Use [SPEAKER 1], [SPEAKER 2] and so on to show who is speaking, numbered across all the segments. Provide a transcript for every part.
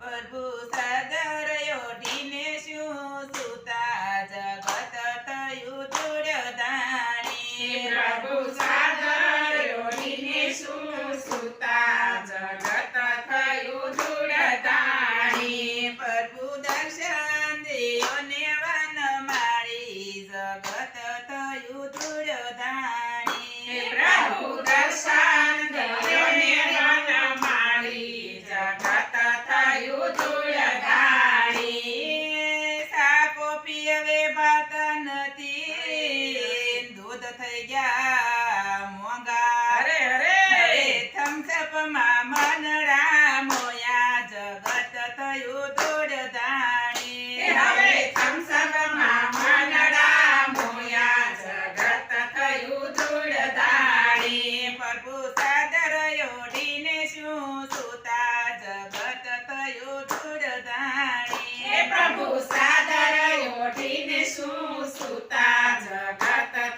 [SPEAKER 1] પ્રભુ સાદર ઓઢીને શું સુતા જગત થયું ધૂળધાણી
[SPEAKER 2] પ્રભુ સાદર ઓઢીને શું સુતા જગત થયું ધૂળધાણી
[SPEAKER 1] પ્રભુ દર્શન દેવને વનમાળી જગત થયું ધૂળધાણી
[SPEAKER 2] પ્રભુ દર્શન દેવને વનમાળી જગત થયું ધૂળધાણી
[SPEAKER 1] સાકો પીવે ભાત નથી દૂધ થઈ ગયા મોંઘા
[SPEAKER 2] અરે
[SPEAKER 1] હવે
[SPEAKER 2] અરે
[SPEAKER 1] થમથપમાં મનડા મોયા જગત થયું ધૂળધાણી
[SPEAKER 2] હવે થમસબમાં મનડા મોયા જગત થયું ધૂળધાણી
[SPEAKER 1] પ્રભુ સાદર ઓઢીને શું સુતા જગત થયું ધૂળધાણી
[SPEAKER 2] પ્રભુ સાદર ઓઢીને શું સુતા જગત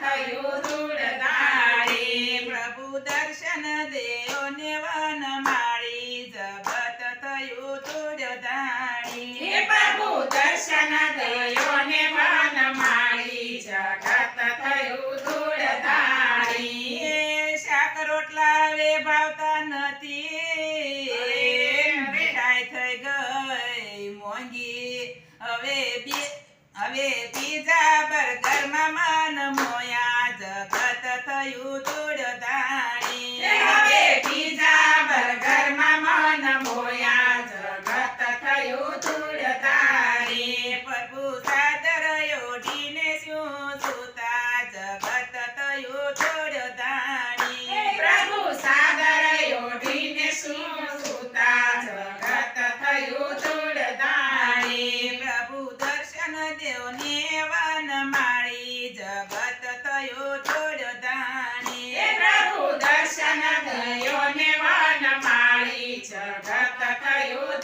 [SPEAKER 2] થયું ધૂળધાણી
[SPEAKER 1] પ્રભુ દર્શન દેવને વનમાળી જગત થયું ધૂળધાણી
[SPEAKER 2] પ્રભુ દર્શન દયોને વનમાળી જગત થયું ધૂળધાણી
[SPEAKER 1] શાક રોટલા હવે ભાવતા નથી મીઠાઈ થઈ ગઈ મોંઘી હવે પીઝા બર્ગરમાં મન મોયા જગત થયું ધૂળધાણી
[SPEAKER 2] હવે પીઝા બર્ગરમાં મન મોયા જગત થયું ધૂળધાણી
[SPEAKER 1] પ્રભુ સાદર ઓઢીને શું સુતા જગત થયું ધૂળધાણી
[SPEAKER 2] પ્રભુ સાદર ઓઢીને શું સુતા જગત થયું ધૂળધાણી
[SPEAKER 1] પ્રભુ દર્શન દેવને વનમાળી જગત થયું ધૂળધાણી
[SPEAKER 2] પ્રભુ દર્શન દયોને વનમાળી જગત થયું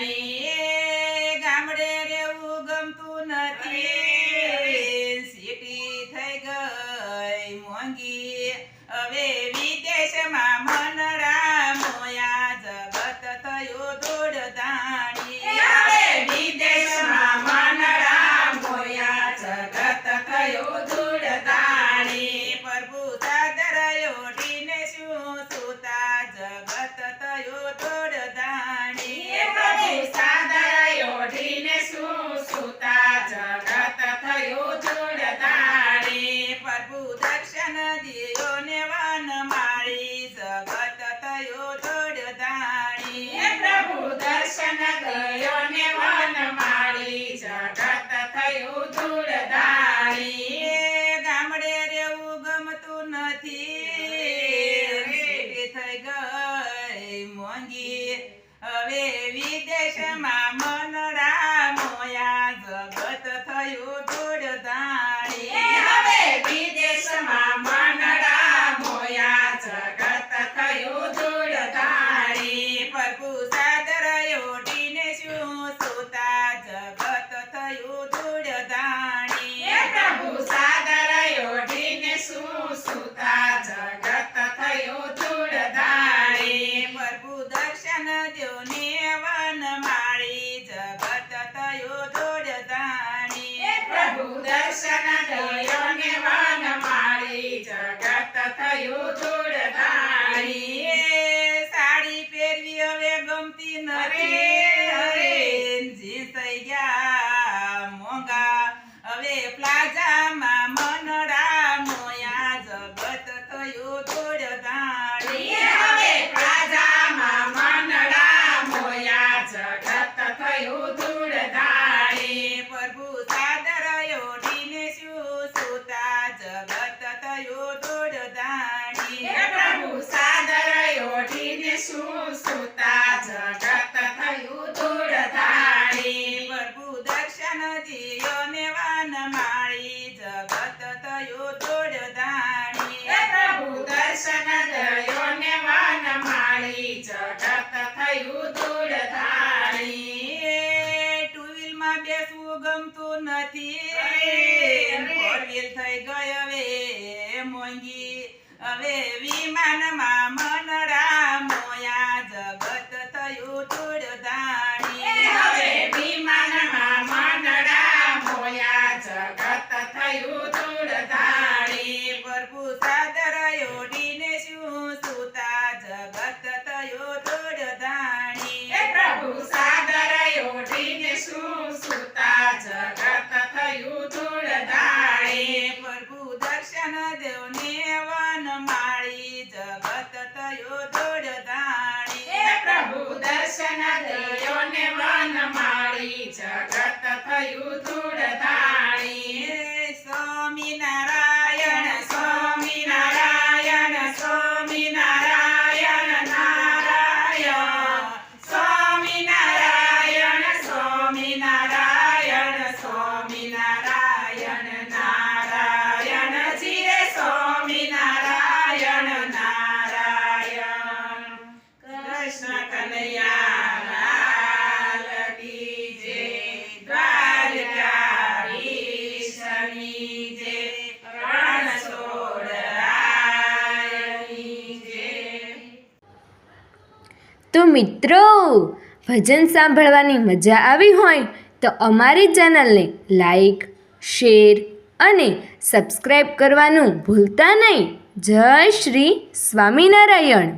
[SPEAKER 2] ધૂળધાણી
[SPEAKER 1] ગામડે રહેવું ગમતું નથી સિટી થઈ ગઈ મોંઘી હવે વિદેશમાં મનડા મોયા જગત થયું ધૂળધાણી
[SPEAKER 2] હવે વિદેશમાં મનડા મોયા જગત થયું ધૂળધાણી
[SPEAKER 1] પ્રભુ સાદર ઓઢીને શું સુતા જગત થયું ધૂળધાણી
[SPEAKER 2] પ્રભુ સાદર ઓઢીને શું સુતા જગત થયું ધૂળધાણી
[SPEAKER 1] પ્રભુ દર્શન દિયોને વનમાળી જગત થયું ધૂળધાણી
[SPEAKER 2] પ્રભુ દર્શન ગયોને વનમાળી જગત થયું ધૂળધાણી
[SPEAKER 1] ગામડે રહેવું ગમતું નથી સિટી થઈ ગઈ મોંઘી હવે વિદેશમાં મનડા મોયા જગત થયું ધૂળધાણી
[SPEAKER 2] હવે વિદેશમાં મનડા મોયા જગત થયું ધૂળધાણી
[SPEAKER 1] પ્રભુ સાદર ઓઢીને શું સુતા જગત થયું ધૂળધાણી
[SPEAKER 2] પ્રભુ સાદર ઓઢીને શું સુતા જગત થયું ધૂળધાણી
[SPEAKER 1] પ્રભુ દર્શન દેવને વનમાળી જગત થયું ધૂળધાણી
[SPEAKER 2] પ્રભુ દર્શન દયોને વનમાળી જગત થયું ધૂળધાણી
[SPEAKER 1] સાડી પહેરવી હવે ગમતી નથી જીન્સ થઈ ગયા મોંઘા હવે પ્લાઝામાં મનડા મોયા જગત થયું ધૂળધાણી
[SPEAKER 2] હવે પ્લાઝામાં મનડા મોયા જગત થયું ધૂળધાણી
[SPEAKER 1] પ્રભુ સાદર ઓઢીને શું સુતા જગત થયું ધૂળધાણી
[SPEAKER 2] પ્રભુ સાદર ઓઢીને શું સુતા જગત થયું ધૂળધાણી
[SPEAKER 1] પ્રભુ દર્શન દિયોને વનમાળી જગત થયું ધૂળધાણી
[SPEAKER 2] પ્રભુ દર્શન દયોને વનમાળી જગત થયું ધૂળધાણી
[SPEAKER 1] ટુ વ્હીલમાં બેસવું ગમતું નથી ફોર વ્હીલ થઈ ગઈ હવે મોંઘી હવે વિમાનમાં મનડા મોયા જગત થયું ધૂળ
[SPEAKER 2] જગત થયું ધૂળ ધાણી
[SPEAKER 1] સ્વામિનારાયણ
[SPEAKER 2] સ્વામિનારાયણ સ્વામિનારાયણ નારાયણ સ્વામિનારાયણ સ્વામિનારાયણ સ્વામિનારાયણ નારાયણ જીરે સ્વામિનારાયણ નારાયણ કૃષ્ણ કનૈયા લાલ કી જય દ્વારકાધીશની જય રણછોડરાયની જય
[SPEAKER 3] તો મિત્રો ભજન સાંભળવાની મજા આવી હોય તો અમારી ચેનલને લાઈક શેર અને સબસ્ક્રાઈબ કરવાનું ભૂલતા નહીં. જય શ્રી સ્વામિનારાયણ.